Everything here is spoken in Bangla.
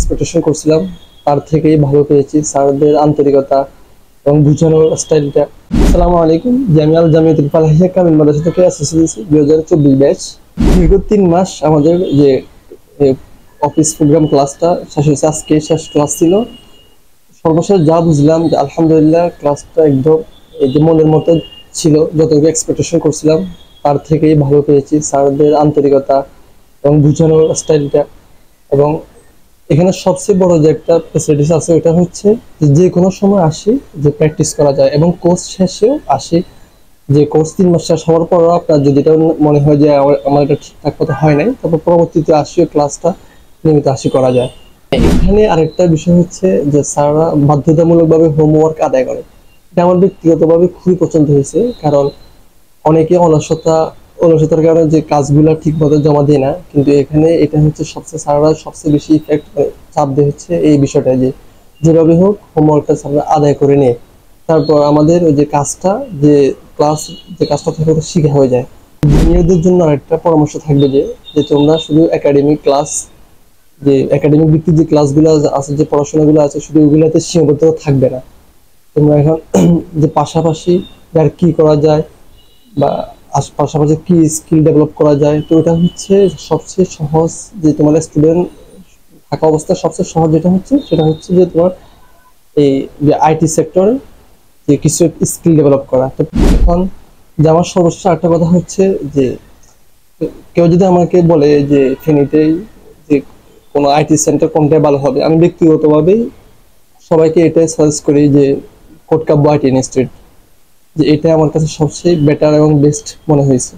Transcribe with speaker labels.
Speaker 1: এক্সপেকটেশন করছিলাম তার থেকেই ভালো পেয়েছি। স্যারদের আন্তরিকতা এবং বুঝানোর স্টাইলটা। আসসালামু আলাইকুম। জামিয়াল জামিয়াতুল ফালাহিয়া কামিল মাদ্রাসা থেকে এসএসসি 2024 ব্যাচ। দীর্ঘ 3 মাস আমাদের যে অফিস প্রোগ্রাম ক্লাসটা শেষ হয়েছে, আজকে শেষ ক্লাস ছিল। সর্বশেষ যা বুঝলাম যে আলহামদুলিল্লাহ ক্লাসটা একদম এই যে মনের মতো ছিল, যতটুকু এক্সপেকটেশন করছিলাম তার থেকেই ভালো পেয়েছি। স্যারদের আন্তরিকতা এবং বুঝানোর স্টাইলটা, এবং এখানে সবচেয়ে বড় যে একটা ফ্যাসিলিটিস আছে ওটা হচ্ছে যে কোনো সময় আসি যে প্র্যাকটিস করা যায়, এবং কোর্স শেষেও আসি যে কোর্স 3 মাস শেষ হওয়ার পরও আপনার যদি এটা মনে হয় যে আমার এটা ঠিকঠাক মতো হয় নাই, তারপর পরবর্তীতে আসিও ক্লাসটা নিয়মিত আসি করা যায়। এখানে আরেকটা বিষয় হচ্ছে যে স্যাররা বাধ্যতামূলকভাবে হোমওয়ার্ক আদায় করে। এটা আমার ব্যক্তিগতভাবে খুবই পছন্দ হয়েছে, কারণ অনেকে অলসতার কারণে যে কাজগুলো ঠিক মতো জমা দেয় না, কিন্তু এখানে এটা হচ্ছে সবচেয়ে স্যাররা সবচেয়ে বেশি ইফেক্ট চাপ দেয় হচ্ছে এই বিষয়টা যে যেভাবে হোক হোমওয়ার্কটা স্যাররা আদায় করে নিয়ে তারপর আমাদের ওই যে কাজটা যে ক্লাস যে কাজটা থাকে ওটা শিখা হয়ে যায়। জুনিয়রদের জন্য আরেকটা পরামর্শ থাকবে যে যে তোমরা শুধু একাডেমিক ক্লাস, যে একাডেমিক ভিত্তিক যে ক্লাসগুলো আছে, যে পড়াশোনাগুলো আছে, শুধু ওইগুলোতে সীমাবদ্ধ থাকবে না। তোমরা এখন যে পাশাপাশি আর কি করা যায় বা পাশাপাশি কি স্কিল ডেভেলপ করা যায়, তো এটা হচ্ছে সবচেয়ে সহজ। যে তোমার স্টুডেন্ট থাকা অবস্থায় সবচেয়ে সহজ যেটা হচ্ছে সেটা হচ্ছে যে তোমার এই যে আইটি সেক্টরে যে কিছু স্কিল ডেভেলপ করা। তো এখন যে আমার সর্বশেষ একটা কথা হচ্ছে যে কেউ যদি আমাকে বলে যে ফেনীতে যে কোনো আইটি সেন্টার কোনটায় ভালো হবে, আমি ব্যক্তিগতভাবেই সবাইকে এটাই সাজেস্ট করি যে কোটকাব্য আইটি ইনস্টিটিউট, যে এটা আমার কাছে সবচেয়ে বেটার এবং বেস্ট মনে হয়েছে।